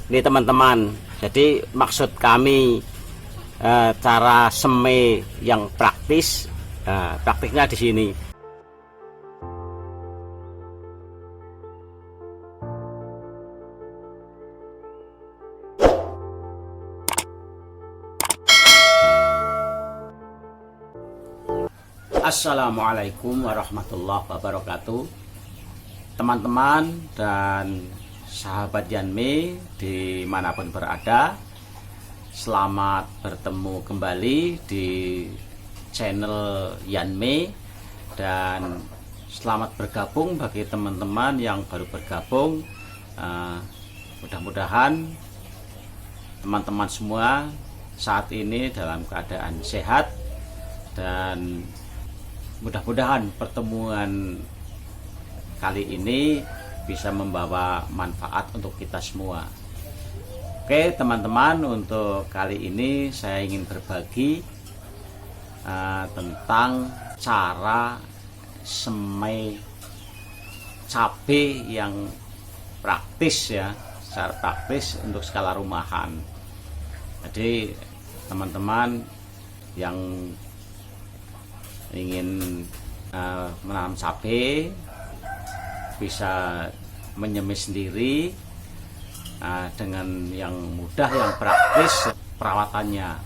Ini teman-teman, jadi maksud kami cara semai yang praktis, praktiknya di sini. Assalamualaikum warahmatullahi wabarakatuh, teman-teman dan sahabat Yanme dimanapun berada. Selamat bertemu kembali di channel Yanme, dan selamat bergabung bagi teman-teman yang baru bergabung. Mudah-mudahan teman-teman semua saat ini dalam keadaan sehat, dan mudah-mudahan pertemuan kali ini bisa membawa manfaat untuk kita semua. Oke teman-teman, untuk kali ini saya ingin berbagi tentang cara semai cabai yang praktis ya, secara praktis untuk skala rumahan. Jadi teman-teman yang ingin menanam cabai bisa menyemai sendiri dengan yang mudah, yang praktis perawatannya.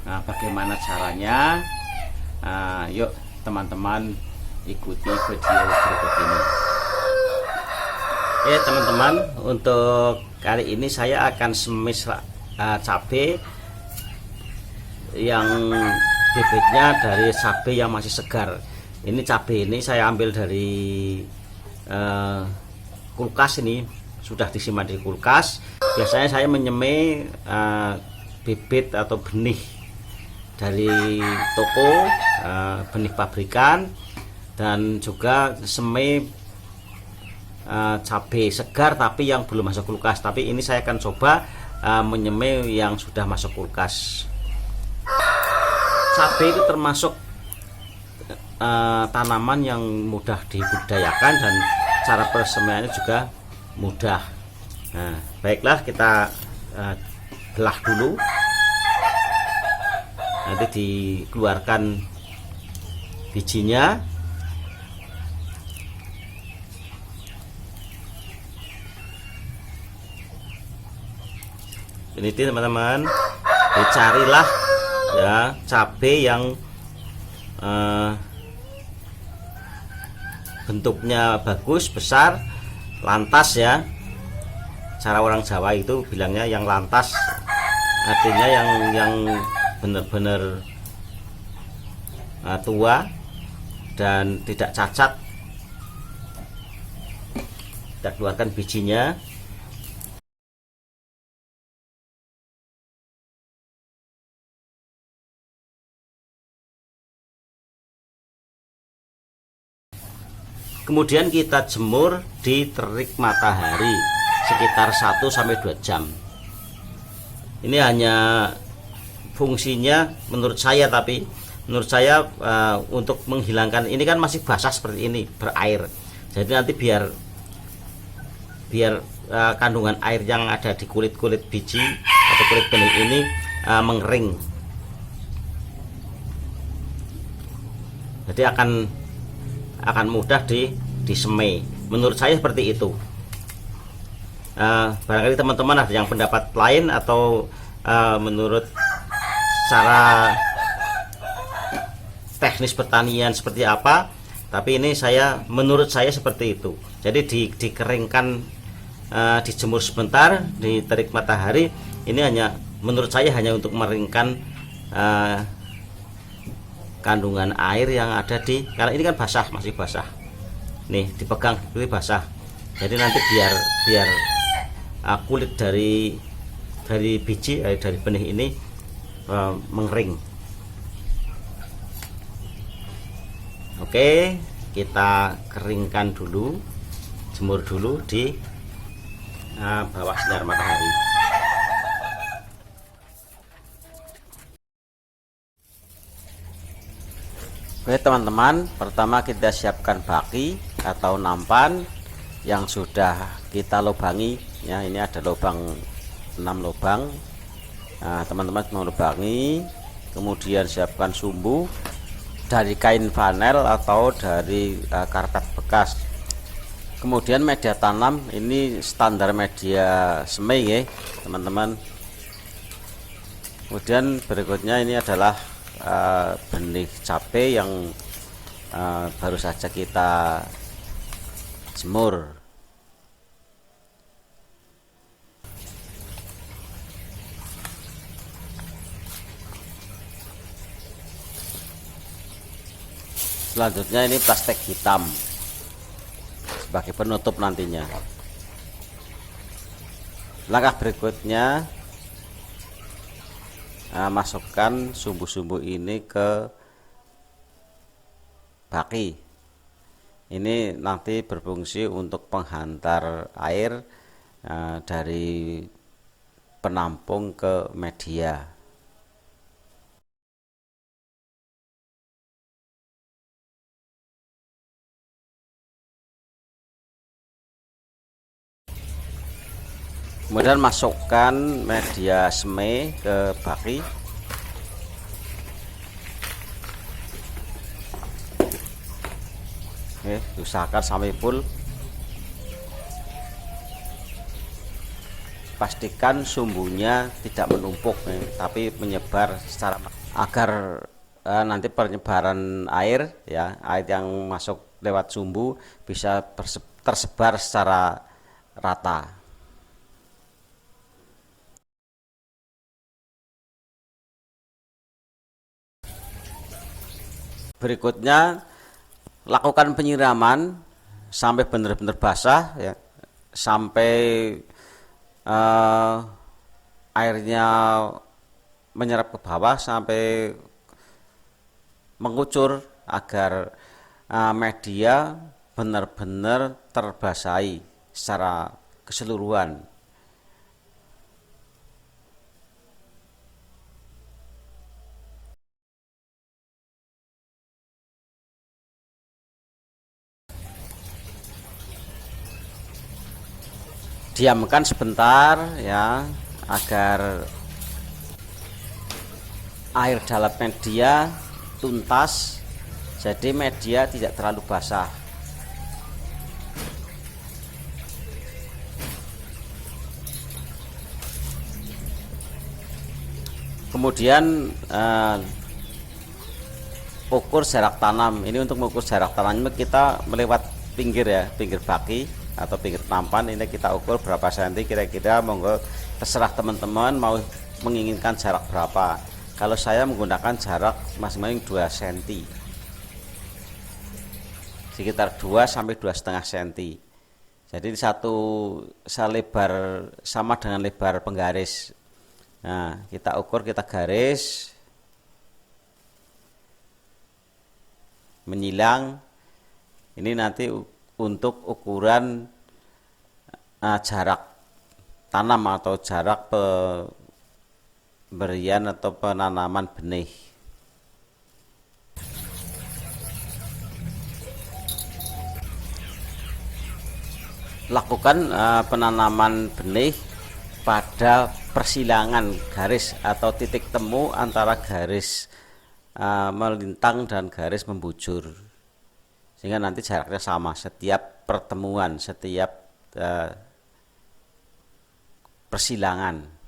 Bagaimana caranya? Yuk teman-teman ikuti video berikut ini. Teman-teman, untuk kali ini saya akan semai cabai yang bibitnya dari cabai yang masih segar. Ini cabai ini saya ambil dari kulkas, ini sudah disimpan di kulkas. Biasanya saya menyemai bibit atau benih dari toko, benih pabrikan, dan juga semai cabai segar tapi yang belum masuk kulkas. Tapi ini saya akan coba menyemai yang sudah masuk kulkas. Cabai itu termasuk tanaman yang mudah dibudidayakan dan cara persemaiannya juga mudah. Baiklah, kita belah dulu, nanti dikeluarkan bijinya. Ini teman-teman, dicarilah ya cabai yang bentuknya bagus, besar, lantas ya. Cara orang Jawa itu bilangnya yang lantas, artinya yang benar-benar tua dan tidak cacat. Kita keluarkan bijinya. Kemudian kita jemur di terik matahari sekitar 1-2 jam. Ini hanya fungsinya menurut saya, tapi menurut saya untuk menghilangkan, ini kan masih basah seperti ini, berair. Jadi nanti biar kandungan air yang ada di kulit-kulit biji atau kulit benih ini mengering. Jadi akan mudah disemai. Menurut saya seperti itu. Barangkali teman-teman ada yang pendapat lain, atau menurut cara teknis pertanian seperti apa, tapi ini menurut saya seperti itu. Jadi dikeringkan, dijemur sebentar di terik matahari. Ini menurut saya hanya untuk mengeringkan kandungan air yang ada karena ini kan basah, masih basah. Nih dipegang ini basah. Jadi nanti biar kulit dari biji, dari benih ini mengering. Oke, kita keringkan dulu, jemur dulu di bawah sinar matahari. Oke teman-teman, pertama kita siapkan baki atau nampan yang sudah kita lubangi ya. Ini ada lubang 6 lubang. Nah, teman-teman melubangi, kemudian siapkan sumbu dari kain vanel atau dari karpet bekas. Kemudian media tanam ini standar media semai ya teman-teman. Kemudian berikutnya ini adalah benih cabai yang baru saja kita jemur. Selanjutnya ini plastik hitam sebagai penutup nantinya. Langkah berikutnya, masukkan sumbu-sumbu ini ke baki. Ini nanti berfungsi untuk penghantar air dari penampung ke media. Kemudian masukkan media semai ke baki. Oke, usahakan sampai full. Pastikan sumbunya tidak menumpuk tapi menyebar secara agar nanti penyebaran air ya, air yang masuk lewat sumbu bisa tersebar secara rata. Berikutnya lakukan penyiraman sampai benar-benar basah ya, sampai airnya menyerap ke bawah sampai mengucur agar media benar-benar terbasahi secara keseluruhan. Diamkan sebentar ya agar air dalam media tuntas, jadi media tidak terlalu basah. Kemudian ukur jarak tanam. Ini untuk mengukur jarak tanam kita melewat pinggir ya, pinggir baki atau pinggir nampan. Ini kita ukur berapa senti kira-kira, monggo terserah teman-teman mau menginginkan jarak berapa. Kalau saya menggunakan jarak masing-masing 2 cm, sekitar 2 sampai 2,5 cm. Jadi satu selebar sama dengan lebar penggaris. Nah, kita ukur, kita garis menyilang. Ini nanti untuk ukuran jarak tanam atau jarak pemberian atau penanaman benih. Lakukan penanaman benih pada persilangan garis atau titik temu antara garis melintang dan garis membujur, sehingga nanti jaraknya sama setiap pertemuan, setiap persilangan.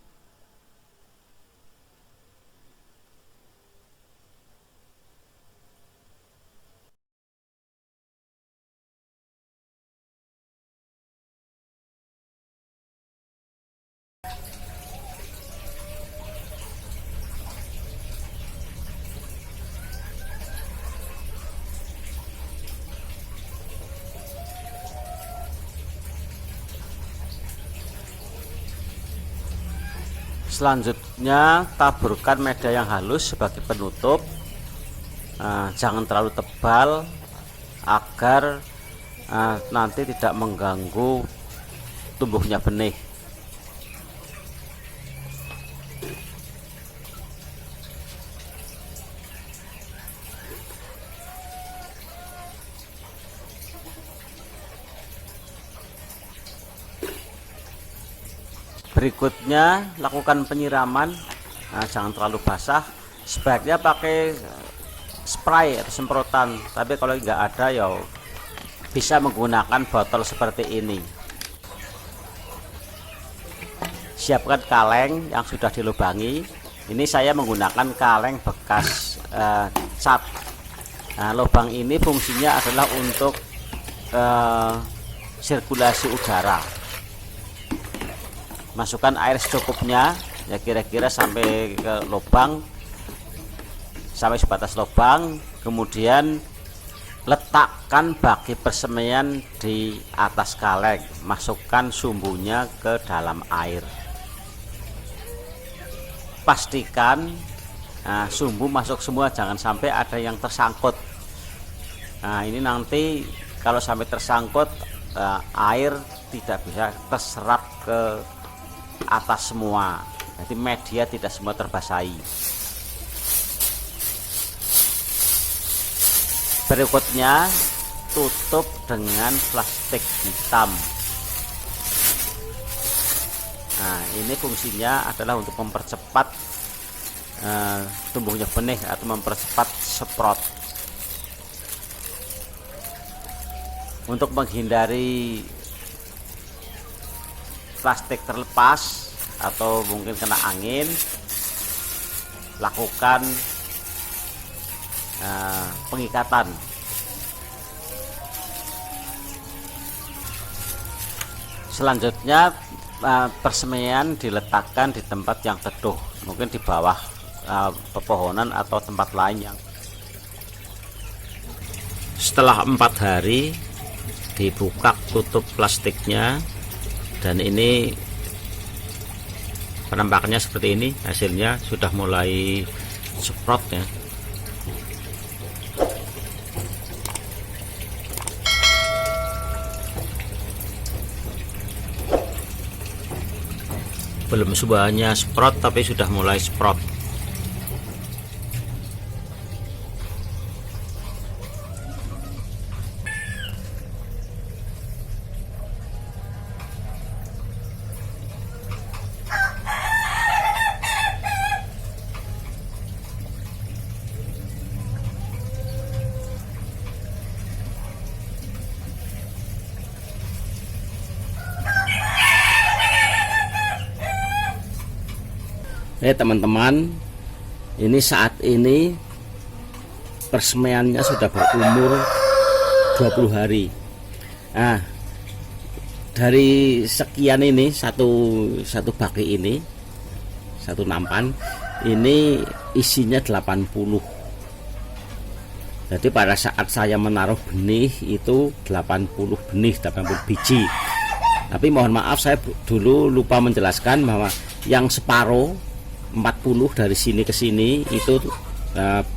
Selanjutnya taburkan media yang halus sebagai penutup. Jangan terlalu tebal agar nanti tidak mengganggu tumbuhnya benih. Berikutnya lakukan penyiraman. Nah, jangan terlalu basah, sebaiknya pakai spray atau semprotan, tapi kalau nggak ada ya bisa menggunakan botol seperti ini. Siapkan kaleng yang sudah dilubangi. Ini saya menggunakan kaleng bekas cat. Nah, lubang ini fungsinya adalah untuk sirkulasi udara. Masukkan air secukupnya, ya kira-kira sampai ke lubang, sampai sebatas lubang. Kemudian letakkan baki persemaian di atas kaleng, masukkan sumbunya ke dalam air. Pastikan sumbu masuk semua, jangan sampai ada yang tersangkut. Nah, ini nanti kalau sampai tersangkut, air tidak bisa terserap ke atas semua, jadi media tidak semua terbasahi. Berikutnya tutup dengan plastik hitam. Nah, ini fungsinya adalah untuk mempercepat tumbuhnya benih atau mempercepat semprot. Untuk menghindari plastik terlepas atau mungkin kena angin, lakukan pengikatan. Selanjutnya persemaian diletakkan di tempat yang teduh, mungkin di bawah pepohonan atau tempat lain yang. Setelah 4 hari dibuka tutup plastiknya, dan ini penampakannya seperti ini. Hasilnya sudah mulai semprot ya. Belum semuanya semprot tapi sudah mulai semprot. Teman-teman, ini saat ini persemaiannya sudah berumur 20 hari. Nah, dari sekian ini satu baki ini, satu nampan ini isinya 80. Jadi pada saat saya menaruh benih itu 80 benih, 80 biji. Tapi mohon maaf, saya dulu lupa menjelaskan bahwa yang separuh 40 dari sini ke sini itu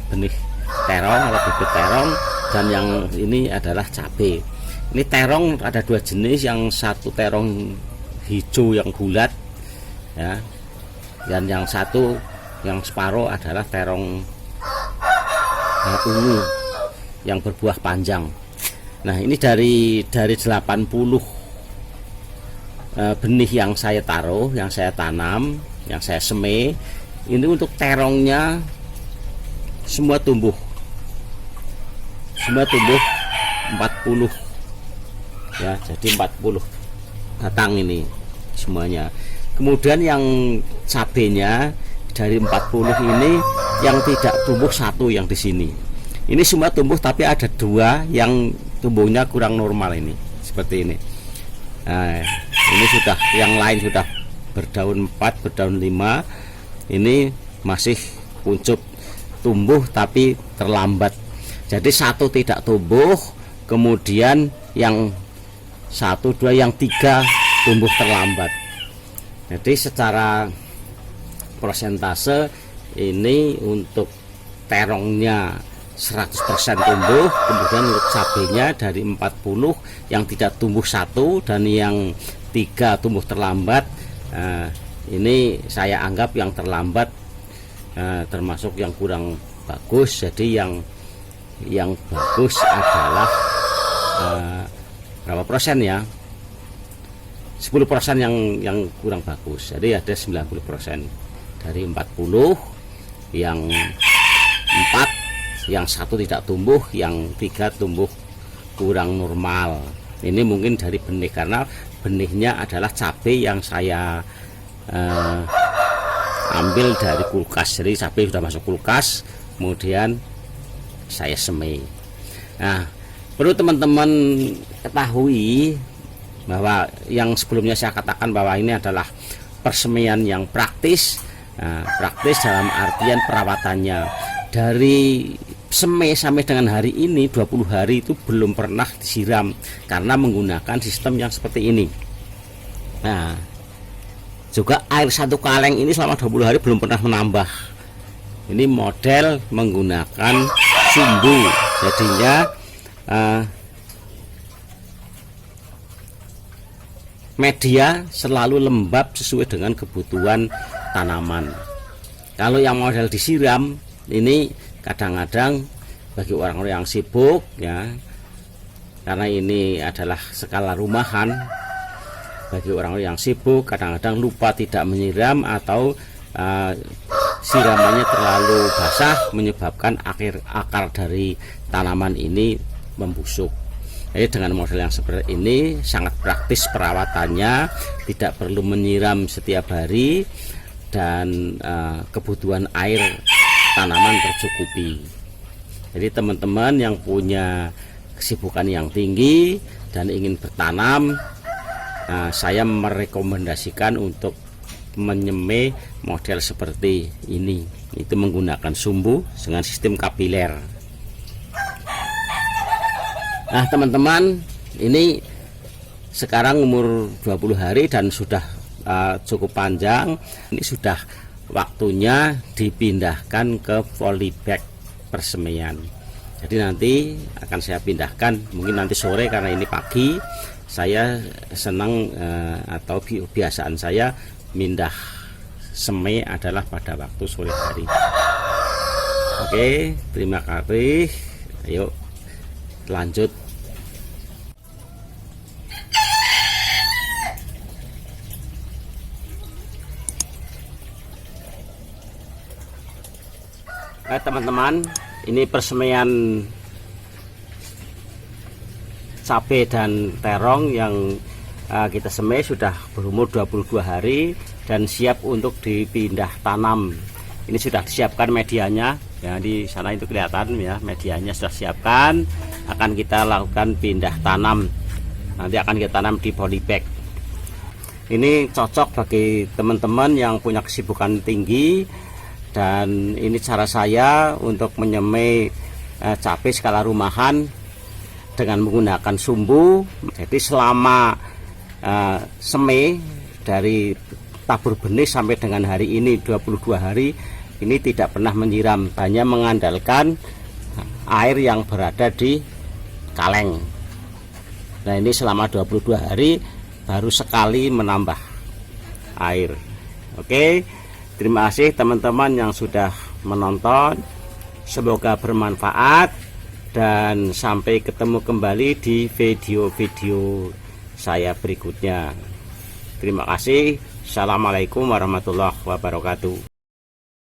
benih terong atau bibit terong, dan yang ini adalah cabai. Ini terong ada 2 jenis, yang satu terong hijau yang bulat ya, dan yang satu yang separuh adalah terong ungu yang berbuah panjang. Nah, ini dari 80 benih yang saya taruh, yang saya tanam, yang saya semai, ini untuk terongnya semua tumbuh 40 ya, jadi 40 batang ini semuanya. Kemudian yang cabenya dari 40 ini yang tidak tumbuh satu, yang di sini ini semua tumbuh, tapi ada 2 yang tumbuhnya kurang normal, ini seperti ini. Nah, ini sudah, yang lain sudah berdaun 4, berdaun 5, ini masih kuncup, tumbuh tapi terlambat. Jadi satu tidak tumbuh, kemudian yang 1, 2, yang 3 tumbuh terlambat. Jadi secara persentase ini untuk terongnya 100% tumbuh, kemudian untuk cabenya dari 40 yang tidak tumbuh 1 dan yang 3 tumbuh terlambat. Nah, ini saya anggap yang terlambat termasuk yang kurang bagus. Jadi yang bagus adalah berapa persen ya? 10% yang kurang bagus. Jadi ada 90%. Dari 40 yang 4, yang 1 tidak tumbuh, yang 3 tumbuh kurang normal. Ini mungkin dari benih, karena benihnya adalah cabai yang saya ambil dari kulkas. Jadi cabai sudah masuk kulkas, kemudian saya semai. Nah, perlu teman-teman ketahui bahwa yang sebelumnya saya katakan bahwa ini adalah persemaian yang praktis. Nah, praktis dalam artian perawatannya. Dari semai sampai dengan hari ini 20 hari itu belum pernah disiram karena menggunakan sistem yang seperti ini. Nah, juga air 1 kaleng ini selama 20 hari belum pernah menambah. Ini model menggunakan sumbu, jadinya media selalu lembab sesuai dengan kebutuhan tanaman. Kalau yang model disiram ini kadang-kadang bagi orang-orang yang sibuk ya, karena ini adalah skala rumahan, bagi orang-orang yang sibuk kadang-kadang lupa tidak menyiram atau siramannya terlalu basah menyebabkan akar dari tanaman ini membusuk. Jadi dengan model yang seperti ini sangat praktis perawatannya, tidak perlu menyiram setiap hari, dan kebutuhan air tanaman tercukupi. Jadi teman-teman yang punya kesibukan yang tinggi dan ingin bertanam, saya merekomendasikan untuk menyemai model seperti ini. Itu menggunakan sumbu dengan sistem kapiler. Nah teman-teman, ini sekarang umur 20 hari dan sudah cukup panjang. Ini sudah waktunya dipindahkan ke polybag persemaian. Jadi nanti akan saya pindahkan, mungkin nanti sore karena ini pagi. Saya senang atau kebiasaan saya mindah semai adalah pada waktu sore hari. Oke, terima kasih. Ayo lanjut. Teman-teman, ini persemaian cabai dan terong yang kita semai sudah berumur 22 hari dan siap untuk dipindah tanam. Ini sudah disiapkan medianya ya, di sana itu kelihatan ya, medianya sudah siapkan. Akan kita lakukan pindah tanam, nanti akan kita tanam di polybag. Ini cocok bagi teman-teman yang punya kesibukan tinggi, dan ini cara saya untuk menyemai cabai skala rumahan dengan menggunakan sumbu. Jadi selama semai dari tabur benih sampai dengan hari ini 22 hari ini tidak pernah menyiram, hanya mengandalkan air yang berada di kaleng. Nah ini selama 22 hari baru sekali menambah air. Oke, terima kasih teman-teman yang sudah menonton, semoga bermanfaat, dan sampai ketemu kembali di video-video saya berikutnya. Terima kasih. Assalamualaikum warahmatullahi wabarakatuh.